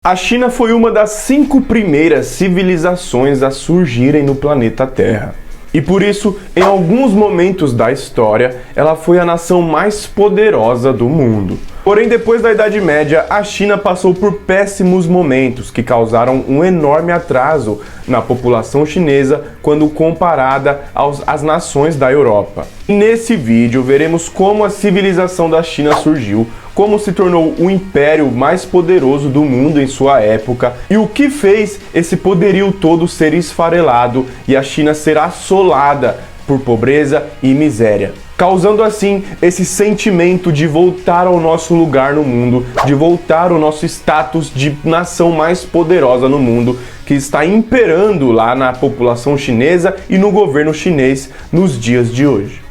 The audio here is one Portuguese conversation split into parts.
A China foi uma das 5 primeiras civilizações a surgirem no planeta Terra. E por isso, em alguns momentos da história, ela foi a nação mais poderosa do mundo. Porém, depois da Idade Média, a China passou por péssimos momentos que causaram um enorme atraso na população chinesa quando comparada às nações da Europa. E nesse vídeo veremos como a civilização da China surgiu, como se tornou o império mais poderoso do mundo em sua época e o que fez esse poderio todo ser esfarelado e a China ser assolada por pobreza e miséria, causando assim esse sentimento de voltar ao nosso lugar no mundo, de voltar ao nosso status de nação mais poderosa no mundo, que está imperando lá na população chinesa e no governo chinês nos dias de hoje.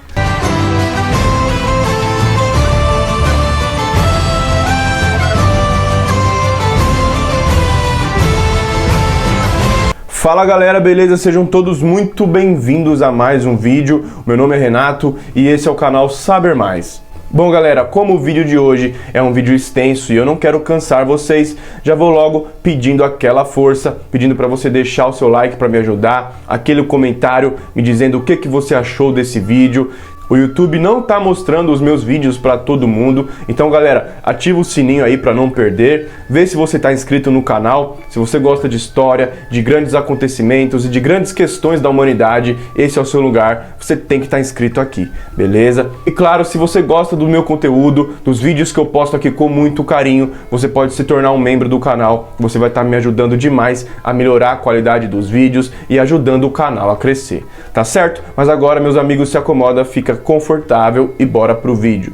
Fala galera, beleza? Sejam todos muito bem-vindos a mais um vídeo. Meu nome é Renato e esse é o canal Saber Mais. Bom galera, como o vídeo de hoje é um vídeo extenso e eu não quero cansar vocês, já vou logo pedindo aquela força, pedindo para você deixar o seu like para me ajudar, aquele comentário me dizendo o que você achou desse vídeo. O YouTube não tá mostrando os meus vídeos para todo mundo, então galera, ativa o sininho aí para não perder, vê se você tá inscrito no canal, se você gosta de história, de grandes acontecimentos e de grandes questões da humanidade, esse é o seu lugar, você tem que estar inscrito aqui, beleza? E claro, se você gosta do meu conteúdo, dos vídeos que eu posto aqui com muito carinho, você pode se tornar um membro do canal, você vai estar me ajudando demais a melhorar a qualidade dos vídeos e ajudando o canal a crescer, tá certo? Mas agora, meus amigos, se acomoda, fica confortável e bora pro vídeo.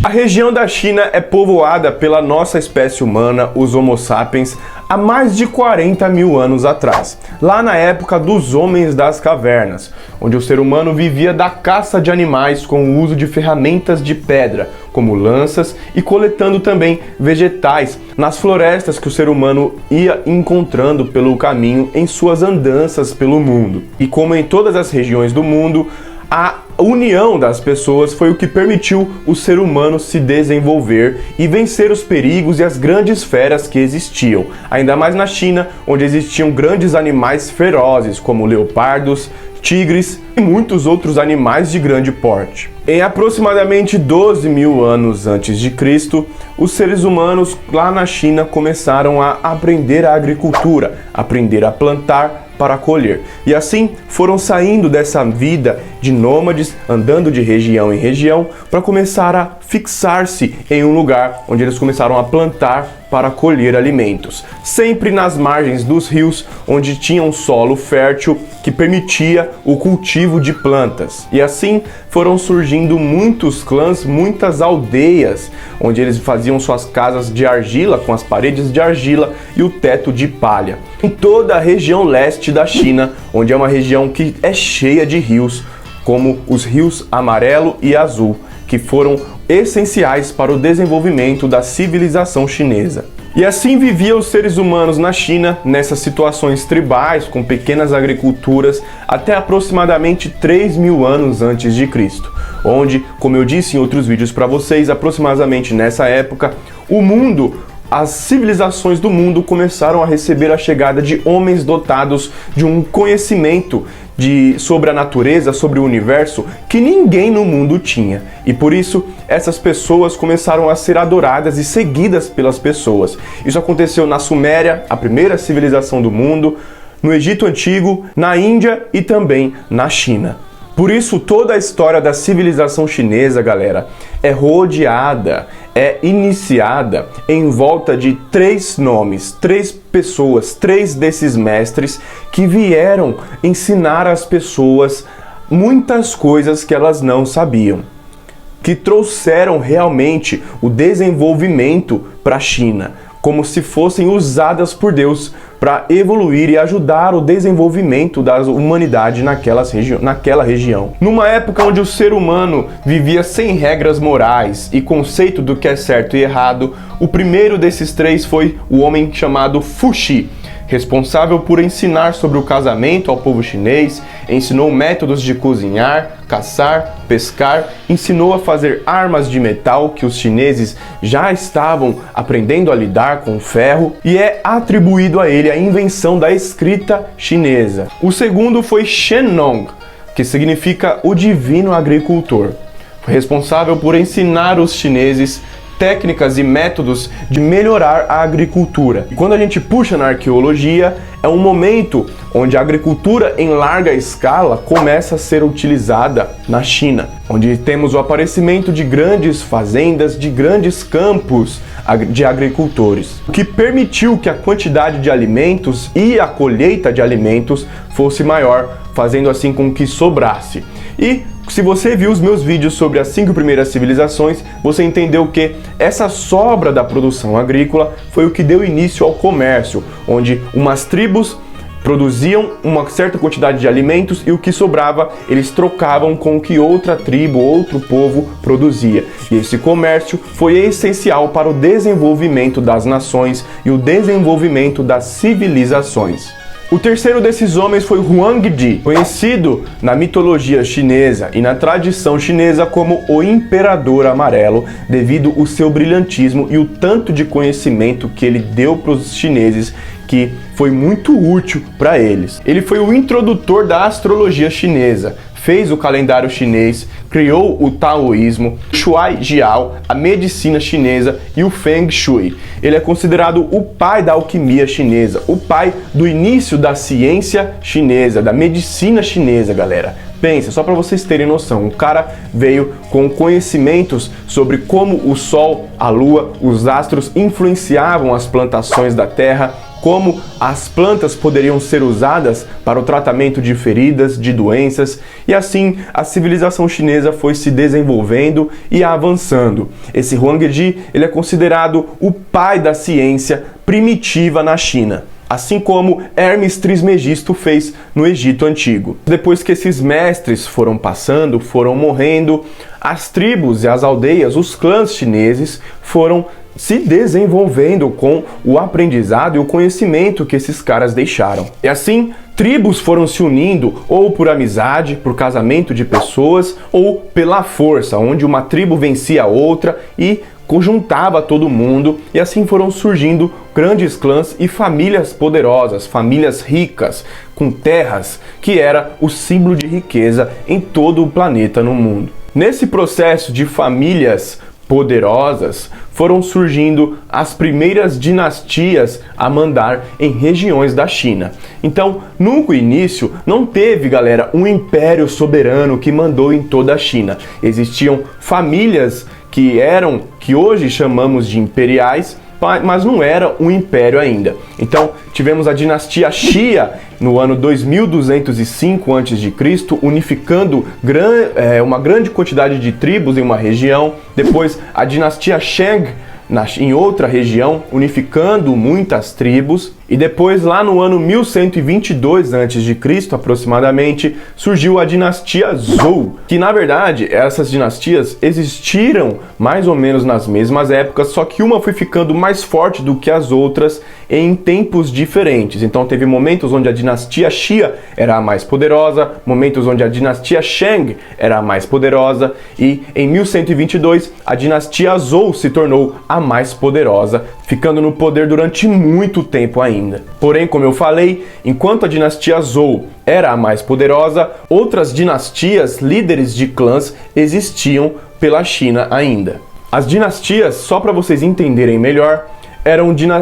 A região da China é povoada pela nossa espécie humana, os Homo sapiens, há mais de 40 mil anos atrás, lá na época dos homens das cavernas, onde o ser humano vivia da caça de animais com o uso de ferramentas de pedra, como lanças, e coletando também vegetais nas florestas que o ser humano ia encontrando pelo caminho em suas andanças pelo mundo. E como em todas as regiões do mundo, a união das pessoas foi o que permitiu o ser humano se desenvolver e vencer os perigos e as grandes feras que existiam, ainda mais na China, onde existiam grandes animais ferozes, como leopardos, tigres e muitos outros animais de grande porte. Em aproximadamente 12 mil anos antes de Cristo, os seres humanos lá na China começaram a aprender a agricultura, aprender a plantar para colher. E assim foram saindo dessa vida de nômades, andando de região em região, para começar a fixar-se em um lugar onde eles começaram a plantar para colher alimentos, sempre nas margens dos rios, onde tinha um solo fértil que permitia o cultivo de plantas. E assim foram surgindo muitos clãs, muitas aldeias, onde eles faziam suas casas de argila, com as paredes de argila e o teto de palha. Em toda a região leste da China, onde é uma região que é cheia de rios, como os rios Amarelo e Azul, que foram essenciais para o desenvolvimento da civilização chinesa. E assim viviam os seres humanos na China, nessas situações tribais, com pequenas agriculturas, até aproximadamente 3 mil anos antes de Cristo, onde, como eu disse em outros vídeos para vocês, aproximadamente nessa época, as civilizações do mundo começaram a receber a chegada de homens dotados de um conhecimento sobre a natureza, sobre o universo, que ninguém no mundo tinha. E por isso, essas pessoas começaram a ser adoradas e seguidas pelas pessoas. Isso aconteceu na Suméria, a primeira civilização do mundo, no Egito Antigo, na Índia e também na China. Por isso, toda a história da civilização chinesa, galera, é rodeada, é iniciada em volta de 3 nomes, 3 pessoas, 3 desses mestres que vieram ensinar às pessoas muitas coisas que elas não sabiam, que trouxeram realmente o desenvolvimento para a China, como se fossem usadas por Deus para evoluir e ajudar o desenvolvimento da humanidade naquela região. Numa época onde o ser humano vivia sem regras morais e conceito do que é certo e errado, o primeiro desses 3 foi o homem chamado Fuxi, responsável por ensinar sobre o casamento ao povo chinês, ensinou métodos de cozinhar, caçar, pescar, ensinou a fazer armas de metal que os chineses já estavam aprendendo a lidar com o ferro, e é atribuído a ele a invenção da escrita chinesa. O segundo foi Shen Nong, que significa o divino agricultor. Foi responsável por ensinar os chineses técnicas e métodos de melhorar a agricultura. E quando a gente puxa na arqueologia, é um momento onde a agricultura em larga escala começa a ser utilizada na China, onde temos o aparecimento de grandes fazendas, de grandes campos de agricultores, o que permitiu que a quantidade de alimentos e a colheita de alimentos fosse maior, fazendo assim com que sobrasse. E se você viu os meus vídeos sobre as 5 primeiras civilizações, você entendeu que essa sobra da produção agrícola foi o que deu início ao comércio, onde umas tribos produziam uma certa quantidade de alimentos e o que sobrava eles trocavam com o que outra tribo, outro povo produzia. E esse comércio foi essencial para o desenvolvimento das nações e o desenvolvimento das civilizações. O terceiro desses homens foi Huang Di, conhecido na mitologia chinesa e na tradição chinesa como o Imperador Amarelo, devido ao seu brilhantismo e o tanto de conhecimento que ele deu para os chineses, que foi muito útil para eles. Ele foi o introdutor da astrologia chinesa, fez o calendário chinês, criou o taoísmo, Shuai Jiao, a medicina chinesa e o Feng Shui. Ele é considerado o pai da alquimia chinesa, o pai do início da ciência chinesa, da medicina chinesa, galera. Pensa, só para vocês terem noção, o cara veio com conhecimentos sobre como o Sol, a Lua, os astros influenciavam as plantações da Terra, como as plantas poderiam ser usadas para o tratamento de feridas, de doenças, e assim a civilização chinesa foi se desenvolvendo e avançando. Esse Huang Di, ele é considerado o pai da ciência primitiva na China, assim como Hermes Trismegisto fez no Egito Antigo. Depois que esses mestres foram passando, foram morrendo, as tribos e as aldeias, os clãs chineses foram se desenvolvendo com o aprendizado e o conhecimento que esses caras deixaram. E assim, tribos foram se unindo ou por amizade, por casamento de pessoas, ou pela força, onde uma tribo vencia a outra e conjuntava todo mundo, e assim foram surgindo grandes clãs e famílias poderosas, famílias ricas, com terras, que era o símbolo de riqueza em todo o planeta no mundo. Nesse processo de famílias poderosas, foram surgindo as primeiras dinastias a mandar em regiões da China. Então, no início, não teve, galera, um império soberano que mandou em toda a China. Existiam famílias que hoje chamamos de imperiais, mas não era um império ainda. Então, tivemos a dinastia Xia no ano 2205 a.C., unificando uma grande quantidade de tribos em uma região. Depois, a dinastia Shang em outra região, unificando muitas tribos. E depois, lá no ano 1122 a.C., aproximadamente, surgiu a dinastia Zhou, que na verdade essas dinastias existiram mais ou menos nas mesmas épocas, só que uma foi ficando mais forte do que as outras em tempos diferentes. Então teve momentos onde a dinastia Xia era a mais poderosa, momentos onde a dinastia Shang era a mais poderosa, e em 1122 a dinastia Zhou se tornou a mais poderosa, ficando no poder durante muito tempo ainda. Porém, como eu falei, enquanto a dinastia Zhou era a mais poderosa, outras dinastias, líderes de clãs, existiam pela China ainda. As dinastias, só para vocês entenderem melhor,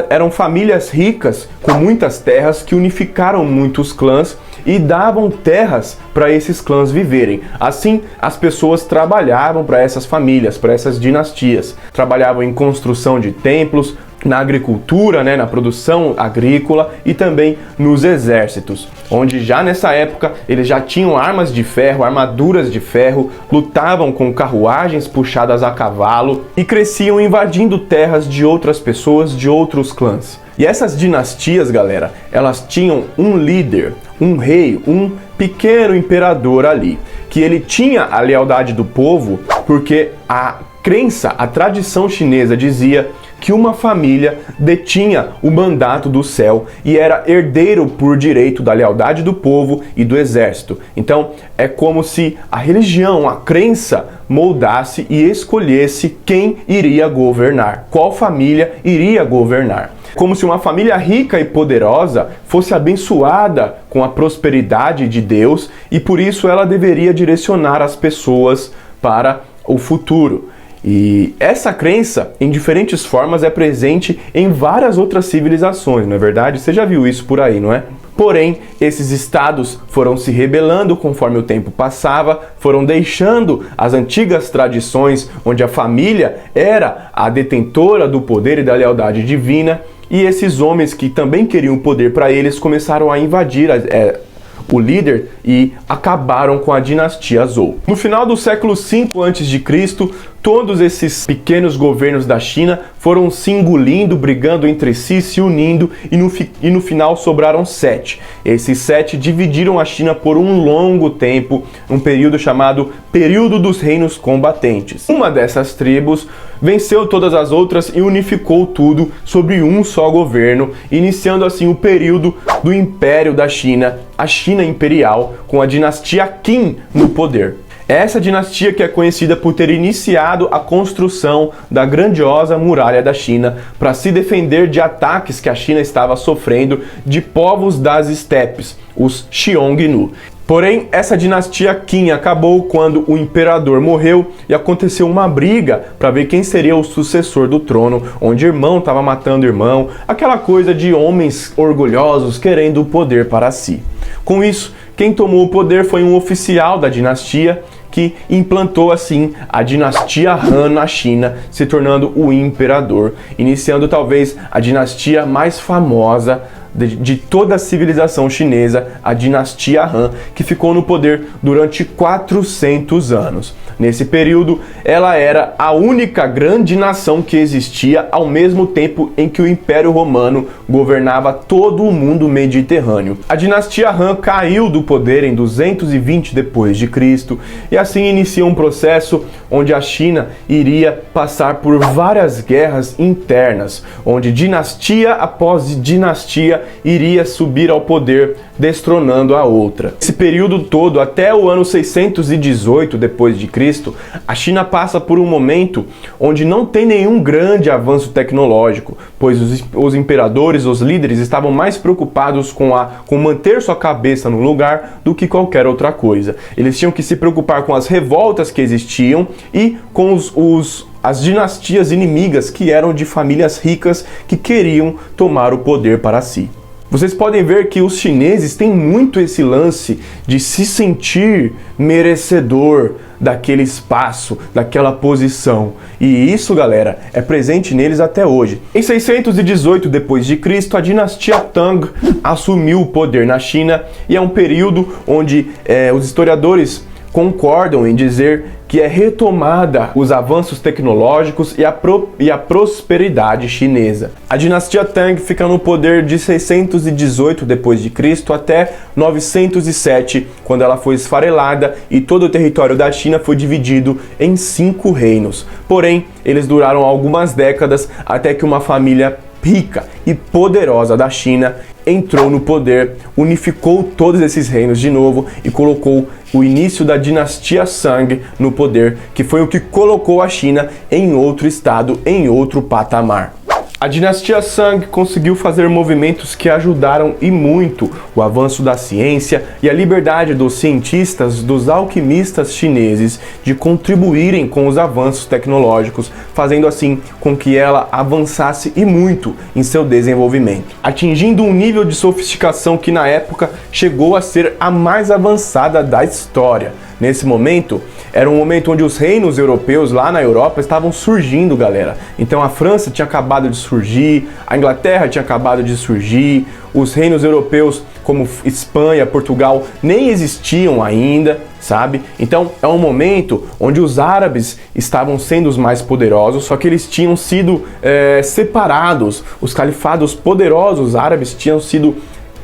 eram famílias ricas com muitas terras que unificaram muitos clãs e davam terras para esses clãs viverem. Assim, as pessoas trabalhavam para essas famílias, para essas dinastias. Trabalhavam em construção de templos, na agricultura, na produção agrícola e também nos exércitos, onde já nessa época eles já tinham armas de ferro, armaduras de ferro, lutavam com carruagens puxadas a cavalo e cresciam invadindo terras de outras pessoas, de outros clãs. E essas dinastias, galera, elas tinham um líder, um rei, um pequeno imperador ali, que ele tinha a lealdade do povo, porque a crença, a tradição chinesa dizia que uma família detinha o mandato do céu e era herdeiro por direito da lealdade do povo e do exército. Então, é como se a religião, a crença, moldasse e escolhesse quem iria governar, qual família iria governar. Como se uma família rica e poderosa fosse abençoada com a prosperidade de Deus e por isso ela deveria direcionar as pessoas para o futuro. E essa crença, em diferentes formas, é presente em várias outras civilizações, não é verdade? Você já viu isso por aí, não é? Porém, esses estados foram se rebelando conforme o tempo passava, foram deixando as antigas tradições onde a família era a detentora do poder e da lealdade divina, e esses homens que também queriam o poder para eles começaram a invadir o líder e acabaram com a dinastia Zhou. No final do século V a.C., todos esses pequenos governos da China foram se engolindo, brigando entre si, se unindo e no final sobraram 7. Esses 7 dividiram a China por um longo tempo, um período chamado Período dos Reinos Combatentes. Uma dessas tribos venceu todas as outras e unificou tudo sobre um só governo, iniciando assim o período do Império da China, a China Imperial, com a dinastia Qin no poder. Essa dinastia que é conhecida por ter iniciado a construção da grandiosa muralha da China para se defender de ataques que a China estava sofrendo de povos das estepes, os Xiongnu. Porém, essa dinastia Qin acabou quando o imperador morreu e aconteceu uma briga para ver quem seria o sucessor do trono, onde irmão estava matando irmão, aquela coisa de homens orgulhosos querendo o poder para si. Com isso, quem tomou o poder foi um oficial da dinastia que implantou assim a dinastia Han na China, se tornando o imperador, iniciando talvez a dinastia mais famosa de toda a civilização chinesa, a dinastia Han, que ficou no poder durante 400 anos. Nesse período, ela era a única grande nação que existia ao mesmo tempo em que o Império Romano governava todo o mundo mediterrâneo. A dinastia Han caiu do poder em 220 d.C. e assim inicia um processo onde a China iria passar por várias guerras internas, onde dinastia após dinastia iria subir ao poder, destronando a outra. Esse período todo, até o ano 618 d.C., a China passa por um momento onde não tem nenhum grande avanço tecnológico, pois os imperadores, os líderes, estavam mais preocupados com manter sua cabeça no lugar do que qualquer outra coisa. Eles tinham que se preocupar com as revoltas que existiam e com as dinastias inimigas que eram de famílias ricas que queriam tomar o poder para si. Vocês podem ver que os chineses têm muito esse lance de se sentir merecedor daquele espaço, daquela posição. E isso, galera, é presente neles até hoje. Em 618 d.C., a dinastia Tang assumiu o poder na China e é um período onde os historiadores concordam em dizer que é retomada os avanços tecnológicos e a prosperidade chinesa. A dinastia Tang fica no poder de 618 d.C. até 907, quando ela foi esfarelada e todo o território da China foi dividido em 5 reinos. Porém, eles duraram algumas décadas até que uma família rica e poderosa da China entrou no poder, unificou todos esses reinos de novo e colocou o início da dinastia Shang no poder, que foi o que colocou a China em outro estado, em outro patamar. A dinastia Shang conseguiu fazer movimentos que ajudaram e muito o avanço da ciência e a liberdade dos cientistas, dos alquimistas chineses de contribuírem com os avanços tecnológicos, fazendo assim com que ela avançasse e muito em seu desenvolvimento, atingindo um nível de sofisticação que na época chegou a ser a mais avançada da história. Nesse momento, era um momento onde os reinos europeus lá na Europa estavam surgindo, galera. Então a França tinha acabado de surgir, a Inglaterra tinha acabado de surgir, os reinos europeus como Espanha, Portugal, nem existiam ainda, sabe? Então é um momento onde os árabes estavam sendo os mais poderosos, só que eles tinham sido separados, os califados poderosos árabes tinham sido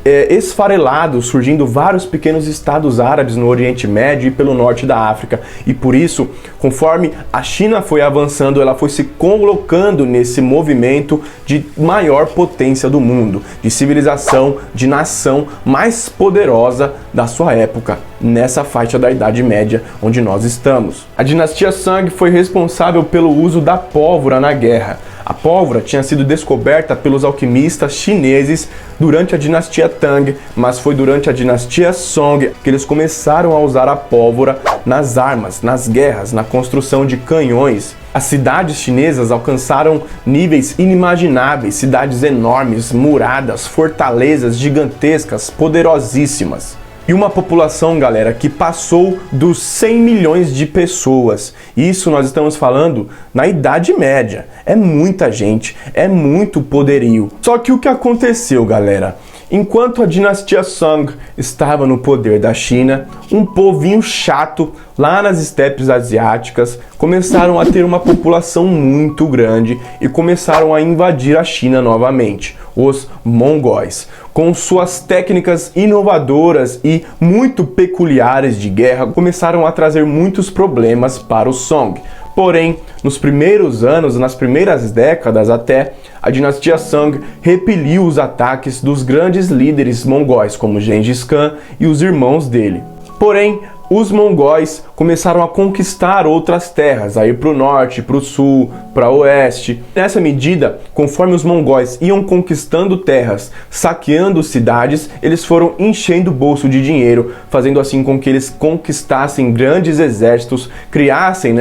esfarelados, surgindo vários pequenos estados árabes no Oriente Médio e pelo norte da África. E por isso, conforme a China foi avançando, ela foi se colocando nesse movimento de maior potência do mundo, de civilização, de nação mais poderosa da sua época, nessa faixa da Idade Média onde nós estamos. A dinastia Song foi responsável pelo uso da pólvora na guerra. A pólvora tinha sido descoberta pelos alquimistas chineses durante a dinastia Tang, mas foi durante a dinastia Song que eles começaram a usar a pólvora nas armas, nas guerras, na construção de canhões. As cidades chinesas alcançaram níveis inimagináveis, cidades enormes, muradas, fortalezas gigantescas, poderosíssimas. E uma população, galera, que passou dos 100 milhões de pessoas. Isso nós estamos falando na Idade Média. É muita gente, é muito poderio. Só que o que aconteceu, galera? Enquanto a dinastia Song estava no poder da China, um povinho chato lá nas estepes asiáticas começaram a ter uma população muito grande e começaram a invadir a China novamente, os mongóis. Com suas técnicas inovadoras e muito peculiares de guerra, começaram a trazer muitos problemas para o Song. Porém, nos primeiros anos, nas primeiras décadas até, a dinastia Song repeliu os ataques dos grandes líderes mongóis, como Gengis Khan e os irmãos dele. Porém, os mongóis começaram a conquistar outras terras, a ir para o norte, para o sul, para o oeste. Nessa medida, conforme os mongóis iam conquistando terras, saqueando cidades, eles foram enchendo o bolso de dinheiro, fazendo assim com que eles conquistassem grandes exércitos, criassem,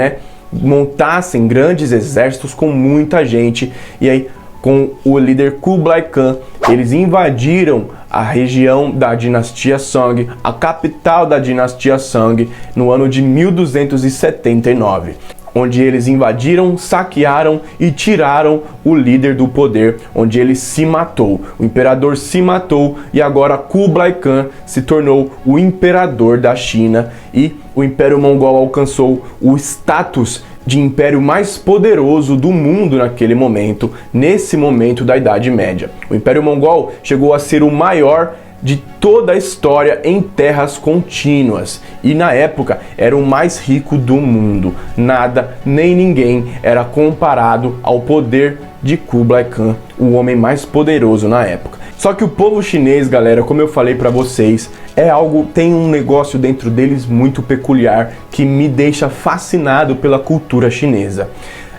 montassem grandes exércitos com muita gente. E aí, com o líder Kublai Khan, eles invadiram a região da dinastia Song, a capital da dinastia Song, no ano de 1279, onde eles invadiram, saquearam e tiraram o líder do poder, onde ele se matou. O imperador se matou e agora Kublai Khan se tornou o imperador da China e o Império Mongol alcançou o status de império mais poderoso do mundo naquele momento, nesse momento da Idade Média. O Império Mongol chegou a ser o maior de toda a história em terras contínuas e na época era o mais rico do mundo. Nada nem ninguém era comparado ao poder de Kublai Khan, o homem mais poderoso na época. Só que o povo chinês, galera, como eu falei pra vocês, tem um negócio dentro deles muito peculiar que me deixa fascinado pela cultura chinesa.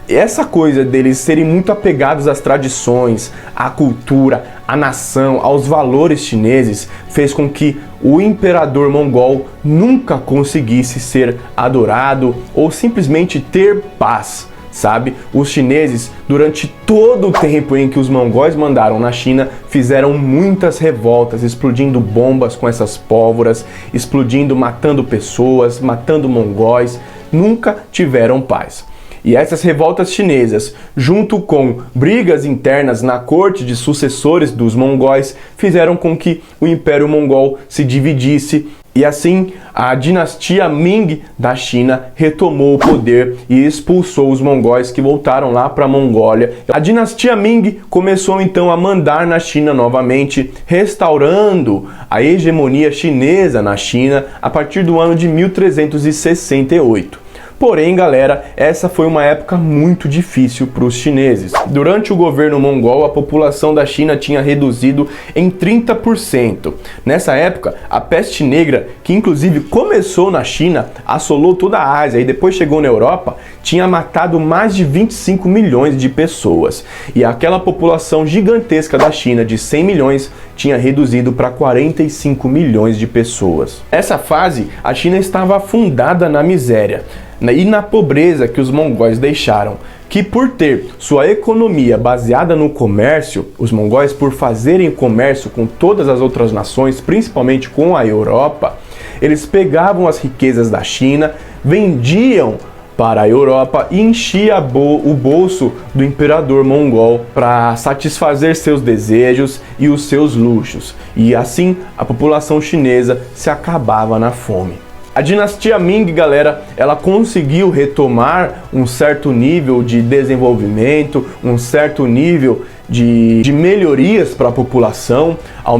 Essa coisa deles serem muito apegados às tradições, à cultura, à nação, aos valores chineses, fez com que o imperador mongol nunca conseguisse ser adorado ou simplesmente ter paz. Sabe? Os chineses, durante todo o tempo em que os mongóis mandaram na China, fizeram muitas revoltas, explodindo bombas com essas pólvoras, explodindo, matando pessoas, matando mongóis, nunca tiveram paz. E essas revoltas chinesas, junto com brigas internas na corte de sucessores dos mongóis, fizeram com que o Império Mongol se dividisse. E assim, a dinastia Ming da China retomou o poder e expulsou os mongóis que voltaram lá para a Mongólia. A dinastia Ming começou então a mandar na China novamente, restaurando a hegemonia chinesa na China a partir do ano de 1368. Porém, galera, essa foi uma época muito difícil para os chineses. Durante o governo mongol, a população da China tinha reduzido em 30%. Nessa época, a peste negra, que inclusive começou na China, assolou toda a Ásia e depois chegou na Europa, tinha matado mais de 25 milhões de pessoas. E aquela população gigantesca da China, de 100 milhões, tinha reduzido para 45 milhões de pessoas. Nessa fase, a China estava afundada na miséria e na pobreza que os mongóis deixaram, que por ter sua economia baseada no comércio, os mongóis por fazerem comércio com todas as outras nações, principalmente com a Europa, eles pegavam as riquezas da China, vendiam para a Europa e enchia o bolso do imperador mongol para satisfazer seus desejos e os seus luxos. E assim a população chinesa se acabava na fome. A dinastia Ming, galera, ela conseguiu retomar um certo nível de desenvolvimento, um certo nível de melhorias para a população,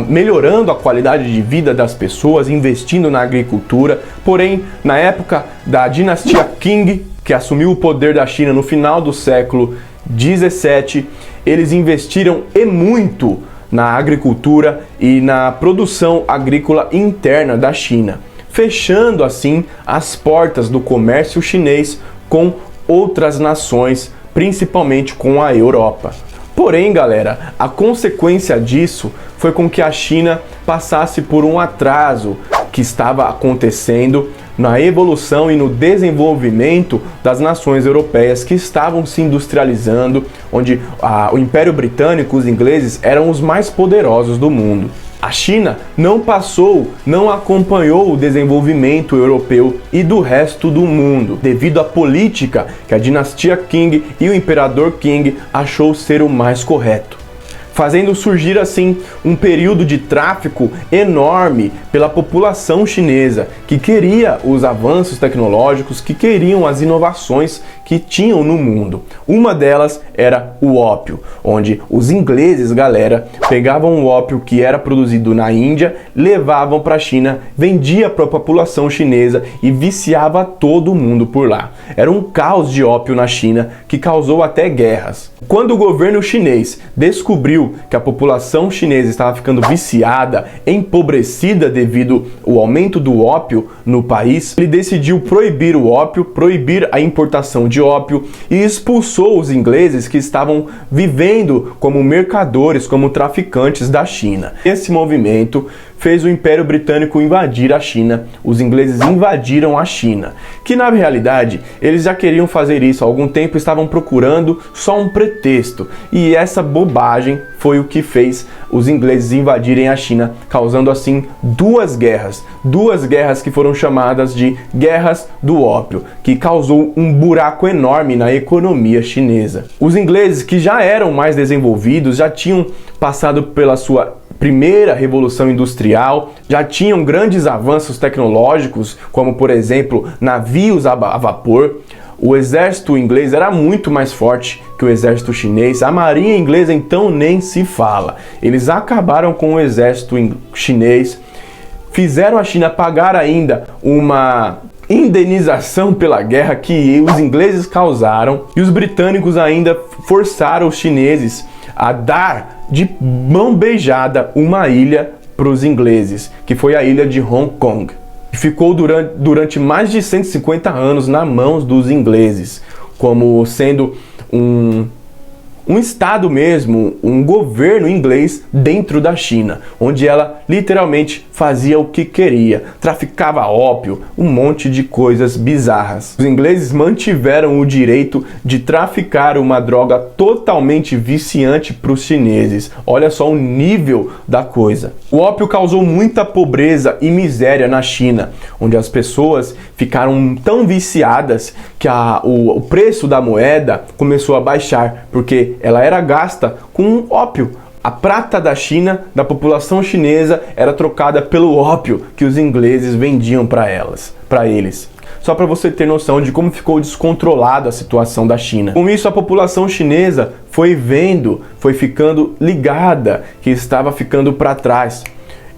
melhorando a qualidade de vida das pessoas, investindo na agricultura. Porém, na época da dinastia Qing, que assumiu o poder da China no final do século 17, eles investiram e muito na agricultura e na produção agrícola interna da China, fechando assim as portas do comércio chinês com outras nações, principalmente com a Europa. Porém, galera, a consequência disso foi com que a China passasse por um atraso que estava acontecendo na evolução e no desenvolvimento das nações europeias que estavam se industrializando, onde o Império Britânico, os ingleses, eram os mais poderosos do mundo. A China não acompanhou o desenvolvimento europeu e do resto do mundo, devido à política que a dinastia Qing e o imperador Qing achou ser o mais correto, fazendo surgir assim um período de tráfico enorme pela população chinesa, que queria os avanços tecnológicos, que queriam as inovações que tinham no mundo. Uma delas era o ópio, onde os ingleses, galera, pegavam o ópio que era produzido na Índia, levavam para a China, vendia para a população chinesa e viciava todo mundo por lá. Era um caos de ópio na China que causou até guerras. Quando o governo chinês descobriu que a população chinesa estava ficando viciada, empobrecida devido ao aumento do ópio no país, ele decidiu proibir o ópio, proibir a importação de ópio e expulsou os ingleses que estavam vivendo como mercadores, como traficantes da China. Esse movimento fez o Império Britânico invadir a China. Os ingleses invadiram a China, que na realidade eles já queriam fazer isso há algum tempo, estavam procurando só um pretexto. E essa bobagem foi o que fez os ingleses invadirem a China, causando assim duas guerras que foram chamadas de Guerras do Ópio, que causou um buraco enorme na economia chinesa. Os ingleses, que já eram mais desenvolvidos, já tinham passado pela sua primeira revolução industrial, já tinham grandes avanços tecnológicos, como por exemplo navios a vapor. O exército inglês era muito mais forte que o exército chinês. A marinha inglesa então nem se fala. Eles acabaram com o exército chinês, fizeram a China pagar ainda uma indenização pela guerra que os ingleses causaram, e os britânicos ainda forçaram os chineses a dar de mão beijada uma ilha para os ingleses, que foi a ilha de Hong Kong. Ficou durante mais de 150 anos nas mãos dos ingleses, como sendo um estado mesmo, um governo inglês dentro da China, onde ela literalmente fazia o que queria, traficava ópio, um monte de coisas bizarras. Os ingleses mantiveram o direito de traficar uma droga totalmente viciante para os chineses. Olha só o nível da coisa. O ópio causou muita pobreza e miséria na China, onde as pessoas ficaram tão viciadas que o preço da moeda começou a baixar, porque ela era gasta com ópio. A prata da China, da população chinesa, era trocada pelo ópio que os ingleses vendiam para eles. Só para você ter noção de como ficou descontrolada a situação da China. Com isso, a população chinesa foi ficando ligada, que estava ficando para trás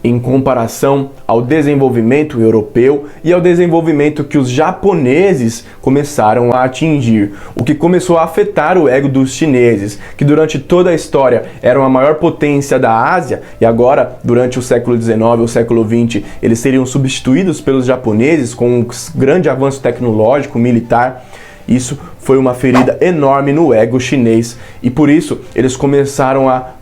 em comparação ao desenvolvimento europeu e ao desenvolvimento que os japoneses começaram a atingir, o que começou a afetar o ego dos chineses, que durante toda a história eram a maior potência da Ásia, e agora, durante o século XIX ou século XX, eles seriam substituídos pelos japoneses com um grande avanço tecnológico, militar. Isso foi uma ferida enorme no ego chinês, e por isso eles começaram a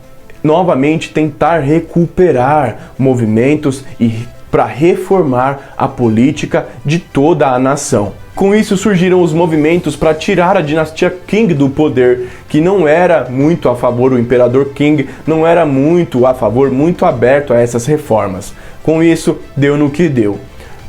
novamente tentar recuperar movimentos e para reformar a política de toda a nação. Com isso surgiram os movimentos para tirar a dinastia Qing do poder, que não era muito a favor, o imperador Qing não era muito a favor, muito aberto a essas reformas. Com isso, deu no que deu.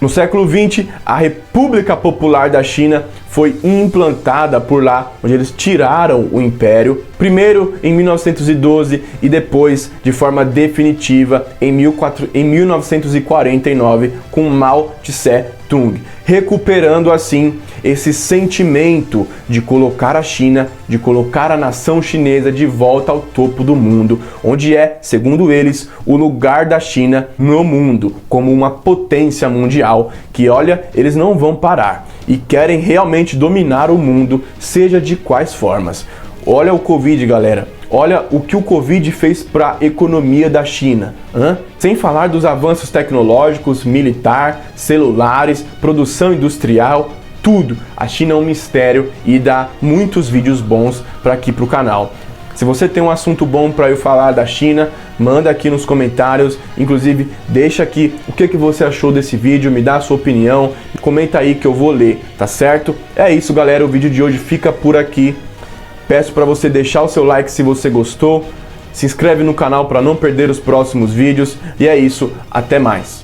No século XX, a República Popular da China foi implantada por lá, onde eles tiraram o império, primeiro em 1912 e depois, de forma definitiva, em 1949, com Mao Tse-tung, recuperando assim esse sentimento de colocar a China, de colocar a nação chinesa de volta ao topo do mundo, onde é, segundo eles, o lugar da China no mundo, como uma potência mundial, que olha, eles não vão parar e querem realmente dominar o mundo, seja de quais formas. Olha o Covid, galera. Olha o que o Covid fez para a economia da China. Sem falar dos avanços tecnológicos, militar, celulares, produção industrial, tudo. A China é um mistério e dá muitos vídeos bons para aqui para o canal. Se você tem um assunto bom para eu falar da China, manda aqui nos comentários. Inclusive, deixa aqui o que você achou desse vídeo, me dá a sua opinião, comenta aí que eu vou ler, tá certo? É isso, galera, o vídeo de hoje fica por aqui. Peço para você deixar o seu like se você gostou, se inscreve no canal para não perder os próximos vídeos, e é isso, até mais.